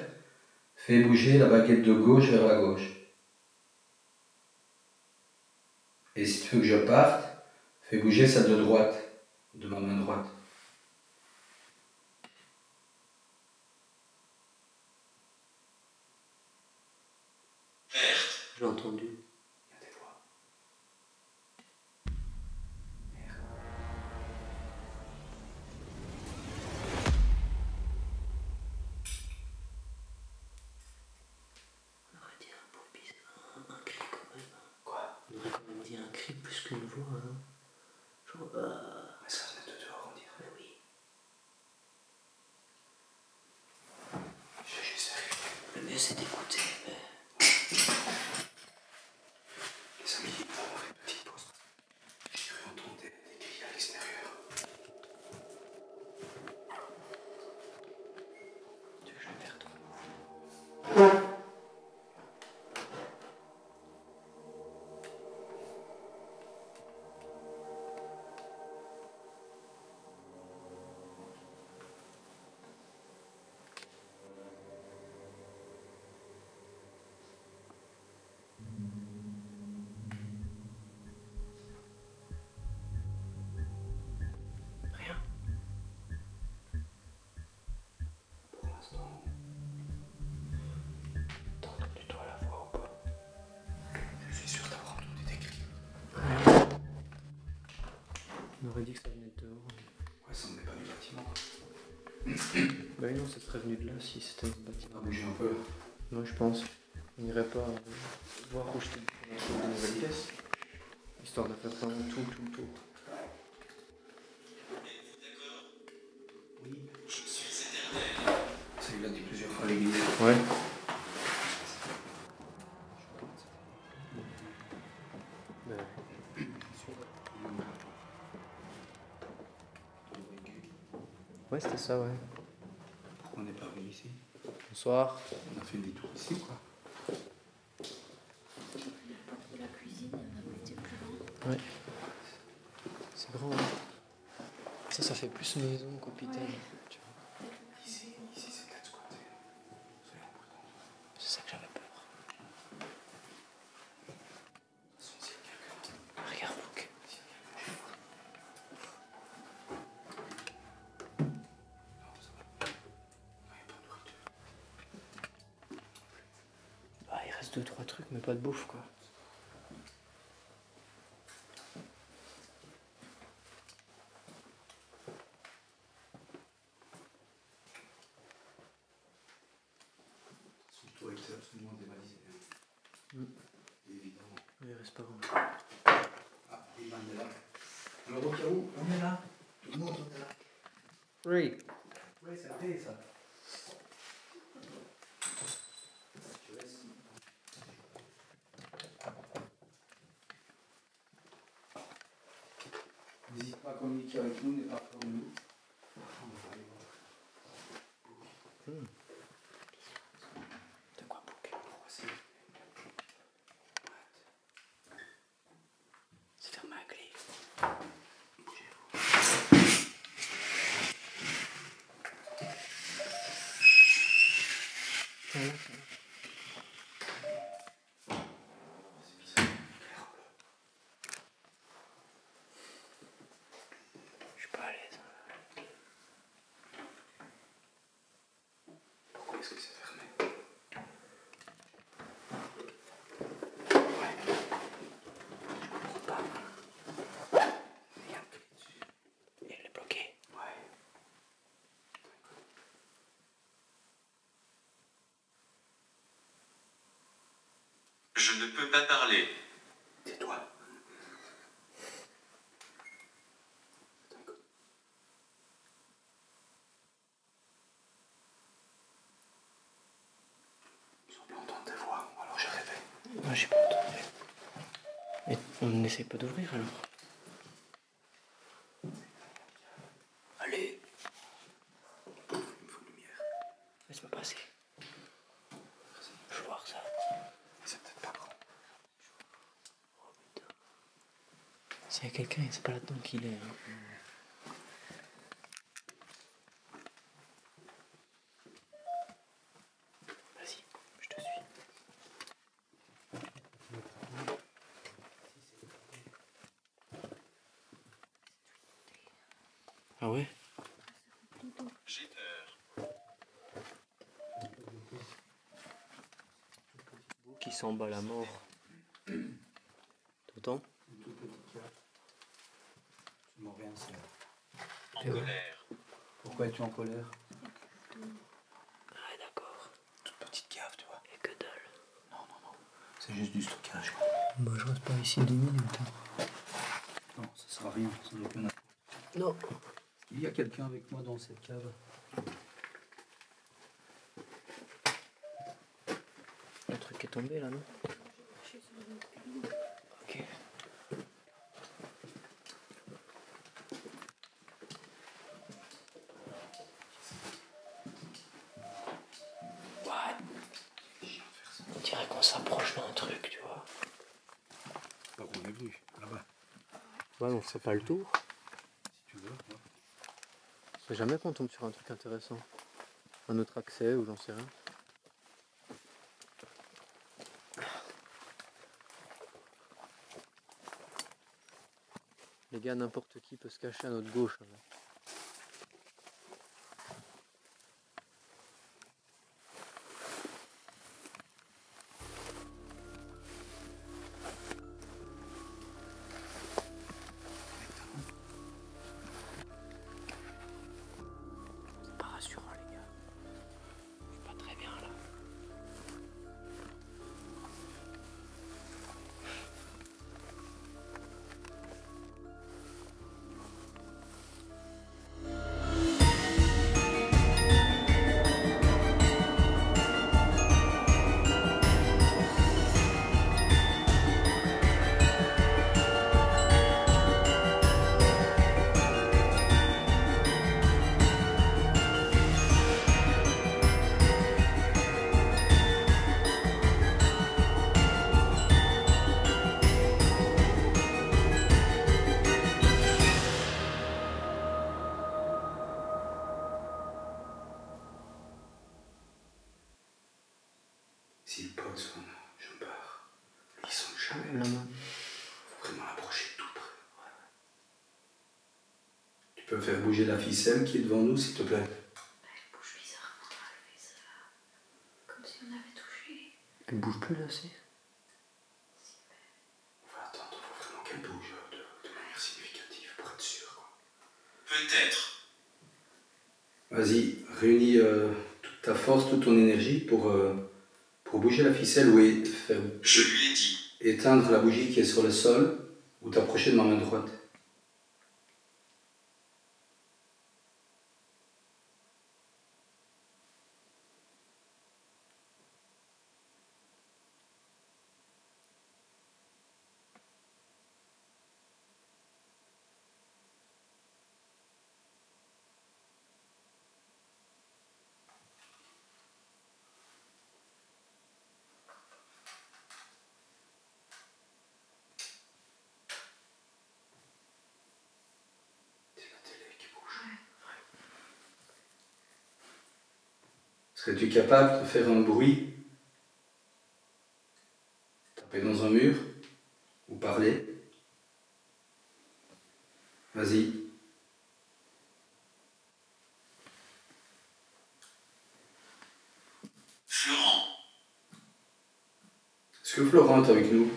fais bouger la baguette de gauche vers la gauche. Et si tu veux que je parte, fais bouger celle de droite, de ma main droite. Perte. J'ai entendu. Il y a des voix. On aurait dit un beau un cri quand même. Quoi? On aurait quand même dit un cri plus qu'une voix. Hein. Genre. Mais ça venait de dehors, on dirait. Mais oui. Je vais juste vérifier. Le mieux c'est d'écouter. Mais... Les amis, on va faire une petite pause. J'ai cru entendre des cris à l'extérieur. Tu veux que je le perde? Rien. Pour l'instant, T'as entendu toi la voix ou pas? je suis sûr d'avoir entendu des cris. On aurait dit que ça venait de dehors. Ouais, ça venait pas du bâtiment. Bah oui, non, ça serait venu de là si c'était un On bâtiment. va bouger un peu. Moi je pense. On n'irait pas voir où j'étais dans une nouvelle pièce. Histoire de faire vraiment tout le tour. Êtes-vous d'accord? Oui. Je suis éternel. Ça, il l'a dit plusieurs fois à l'église. Ouais. Ouais, c'était ça, ouais. Pourquoi on n'est pas venu ici? Bonsoir. On a fait des tours ici, quoi. La cuisine, elle n'a pas été plus grande. Ouais. C'est grand. Hein. Ça fait plus maison qu'hôpital. Ouais. Tu vois. Ici, c'est peut-être squatté. Soyons prudents. C'est ça que j'avais peur. De toute façon, s'il y a quelqu'un. Regarde, Luc. Non, ça va. Non, il n'y a pas de nourriture. Ah, il reste 2-3 trucs, mais pas de bouffe, quoi. Son toit était absolument dévalisé. Mm. Évidemment. Il reste pas grand. Ah, Ivan est là. Alors, au cas où, on est là. Tout le monde est là. Oui. Oui, c'est vrai, ça. Je laisse. N'hésite pas à communiquer avec nous, n'est pas pour nous. On va aller voir. De quoi bouquer? C'est fermé à clé. Je ne peux pas parler. Tais-toi. Ils ont pu entendre tes voix, alors j'ai rêvé. Moi, j'ai pas entendu. Et on n'essaie pas d'ouvrir alors. Allez. Il me faut une lumière. Laisse-moi passer. Je veux voir ça. C'est peut-être pas grand. Oh putain. S'il y a quelqu'un, c'est pas là-dedans qu'il est. Hein. Vas-y, je te suis. Ah ouais? J'ai peur. Qui s'en bat la mort. T'entends? Une toute petite cave. Tu m'en rien, c'est là. En Et ouais. colère. Pourquoi es-tu en colère? Ah d'accord. Toute petite cave, tu vois. Et que dalle. Non. C'est juste du stockage, quoi. Bah je reste pas ici 2 minutes. Non, ça sert à rien. Ça n'a aucun intérêt. Non. Il y a quelqu'un avec moi dans cette cave. Le truc est tombé là, non? Ok. What? On dirait qu'on s'approche d'un truc, tu vois. Là où on est venu, là-bas. Ouais, on fait pas le tour. Si tu veux. Ouais. C'est jamais qu'on tombe sur un truc intéressant. Un autre accès ou j'en sais rien. Les gars, n'importe qui peut se cacher à notre gauche. Hein. C'est pas rassurant, les gars. Je suis pas très bien là. Si le pote sonne, je me barre. Lui, il sonne jamais. La main. Faut vraiment l'approcher tout près. Ouais. Tu peux faire bouger la ficelle qui est devant nous, s'il te plaît? Elle bouge bizarrement, elle fait ça. Comme si on avait touché. Elle bouge plus là, c'est. On va attendre, faut vraiment qu'elle bouge de manière significative pour être sûr, quoi. Peut-être. Vas-y, réunis toute ta force, toute ton énergie pour bouger la ficelle ou faire Je lui ai dit. éteindre la bougie qui est sur le sol ou t'approcher de ma main droite. Serais-tu capable de faire un bruit? Taper dans un mur? Ou parler? Vas-y. Florent. Est-ce que Florent est avec nous?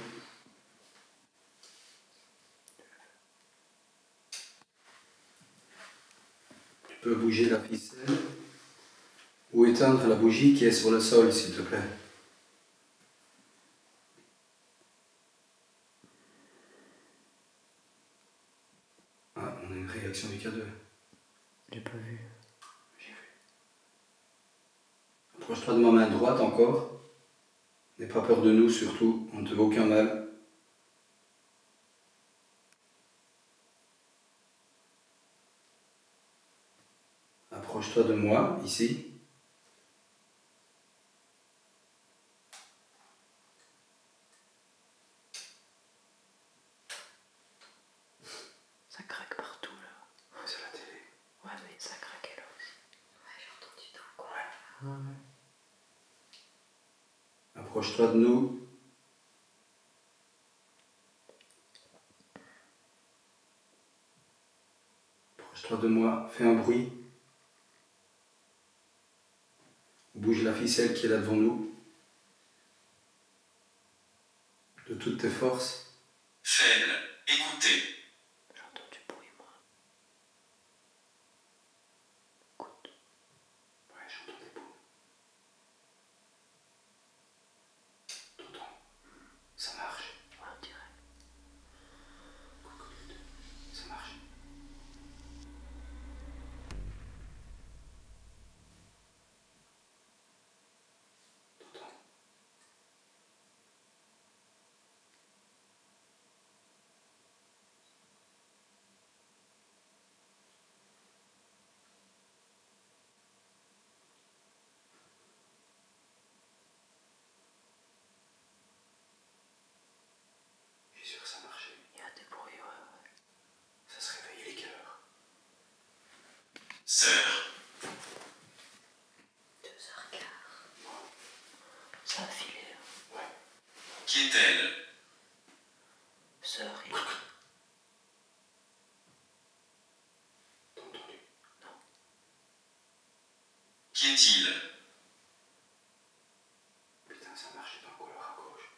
Tu peux bouger la ficelle ou éteindre la bougie qui est sur le sol, s'il te plaît. réaction du K2. J'ai pas vu. J'ai vu. Approche-toi de ma main droite encore. N'aie pas peur de nous surtout, on ne te veut aucun mal. Approche-toi de moi, ici. Ça craque partout là. Ouais, c'est la télé. Ouais, mais ça craquait là aussi. Ouais, j'ai entendu dans le coin. Ouais. Approche-toi de nous. Approche-toi de moi, fais un bruit. Bouge la ficelle qui est là devant nous. De toutes tes forces. Faible. Écoutez. J'entends du bruit, moi. Écoute. Ouais, j'entends des bouts. T'entends? Ça marche. Ouais, on dirait. Ça marche. T'entends? Je suis sûr que ça marchait. Il y a des bruits, ouais. Ça se réveillait les cœurs. Sœur. 2h15. Ça a filé. Ouais. Qui est-elle? Sœur, il... T'as entendu? Qui est-il? Putain, ça marchait dans le couloir à gauche.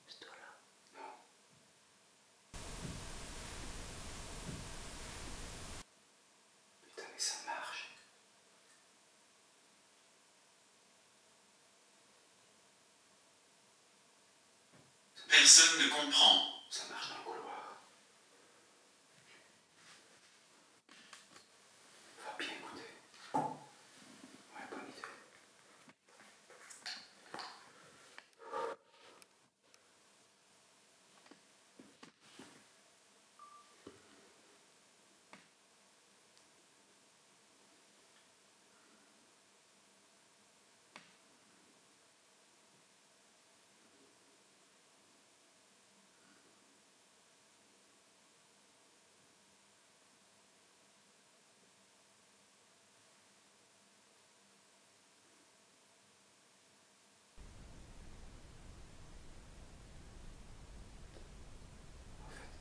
C'est toi là. Non. Putain, mais ça marche. Personne ne comprend. Ça marche dans le couloir. Va bien écouter. Ouais, bonne idée.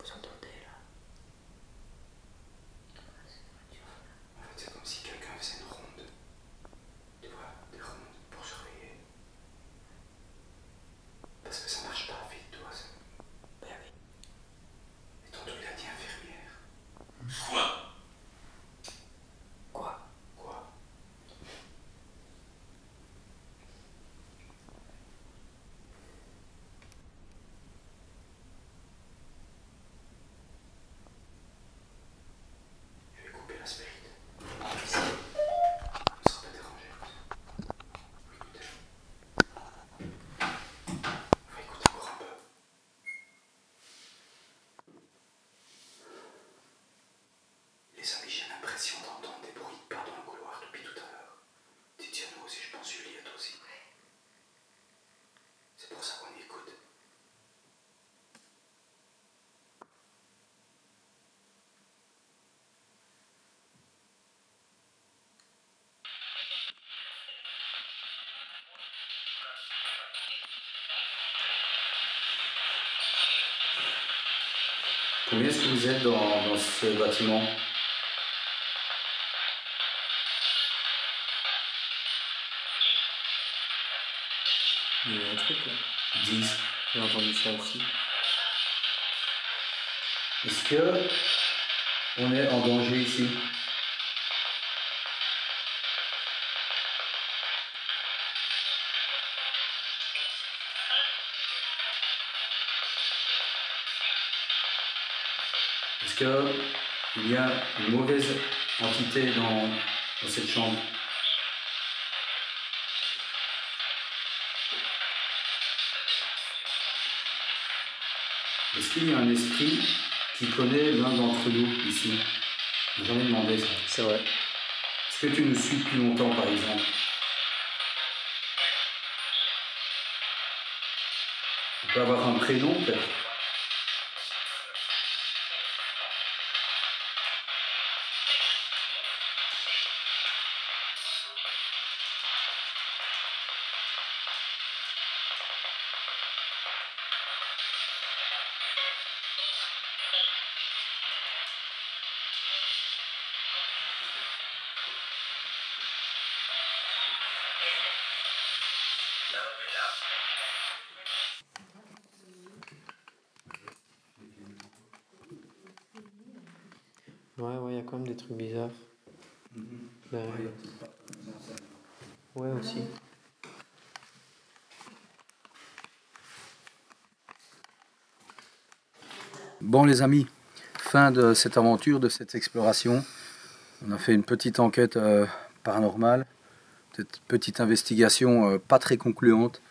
Vous entendez là? En fait, c'est comme si quelqu'un faisait une ronde. Tu vois, des rondes pour surveiller. Parce que ça marche pas vite, toi. Ben oui. Et tantôt, il a dit infirmière. Quoi? Quoi? Quoi? Je vais couper la spirite. Ici. On ne sera pas dérangé. Écoutez. On va écouter encore un peu. Les amis, j'ai l'impression d'entendre des bruits de pas dans le couloir depuis tout à l'heure. Dites-y à nous aussi, je pense, Juliette aussi. C'est pour ça qu'on y écoute. Combien est-ce que vous êtes dans ce bâtiment? Il y a un truc là. 10. J'ai entendu ça aussi. Est-ce que on est en danger ici? Est-ce qu'il y a une mauvaise entité dans cette chambre? Est-ce qu'il y a un esprit qui connaît l'un d'entre nous ici? J'en ai demandé ça. C'est vrai. Est-ce que tu nous suis depuis longtemps, par exemple? On peut avoir un prénom, peut-être? Ouais, il y a quand même des trucs bizarres. Ouais, aussi. Bon les amis, fin de cette aventure, de cette exploration. On a fait une petite enquête paranormale, cette petite investigation pas très concluante.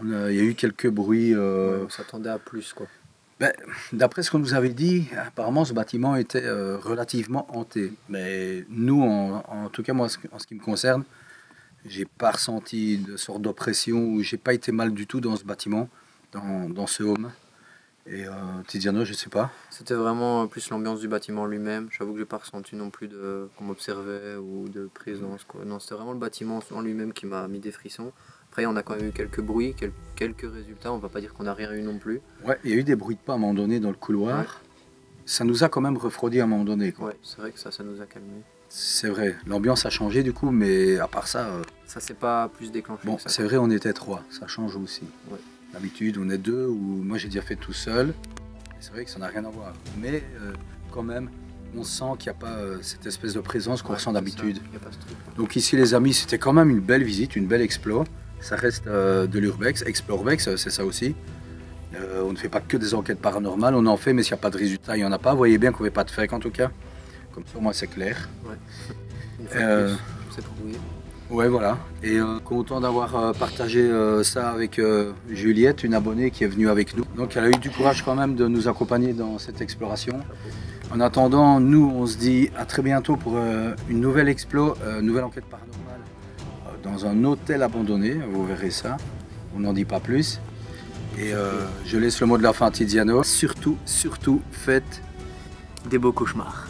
Il y a eu quelques bruits. On s'attendait à plus, quoi. D'après ce qu'on nous avait dit, apparemment ce bâtiment était relativement hanté. Mais nous, en tout cas moi, en ce qui me concerne, j'ai pas ressenti de sorte d'oppression, ou j'ai pas été mal du tout dans ce bâtiment, dans ce home. Et Tiziano, je sais pas. C'était vraiment plus l'ambiance du bâtiment lui-même. J'avoue que j'ai pas ressenti non plus qu'on m'observait ou de présence, quoi. Non, c'était vraiment le bâtiment en lui-même qui m'a mis des frissons. Après, on a quand même eu quelques bruits, quelques résultats. On va pas dire qu'on n'a rien eu non plus. Ouais, il y a eu des bruits de pas à un moment donné dans le couloir. Ouais. Ça nous a quand même refroidi à un moment donné, quoi. Ouais, c'est vrai que ça nous a calmé. C'est vrai, l'ambiance a changé du coup, mais à part ça... Ça s'est pas plus déclenché. Bon, c'est vrai, on était 3, ça change aussi. Ouais. D'habitude, on est 2, ou moi j'ai déjà fait tout seul. C'est vrai que ça n'a rien à voir. Mais quand même, on sent qu'il n'y a pas cette espèce de présence qu'on ressent d'habitude. Donc ici les amis, c'était quand même une belle visite, une belle explo. Ça reste de l'Urbex, Explorbex, c'est ça aussi. On ne fait pas que des enquêtes paranormales, on en fait, mais s'il n'y a pas de résultat, il n'y en a pas. Vous voyez bien qu'on ne fait pas de fake en tout cas. Comme ça, moi, c'est clair. Ouais. Une fois de plus, c'est prouvé. Ouais, voilà. Et content d'avoir partagé ça avec Juliette, une abonnée qui est venue avec nous. Donc, elle a eu du courage quand même de nous accompagner dans cette exploration. En attendant, nous, on se dit à très bientôt pour une nouvelle nouvelle enquête paranormale dans un hôtel abandonné. Vous verrez ça. On n'en dit pas plus. Et je laisse le mot de la fin à Tiziano. Surtout, faites des beaux cauchemars.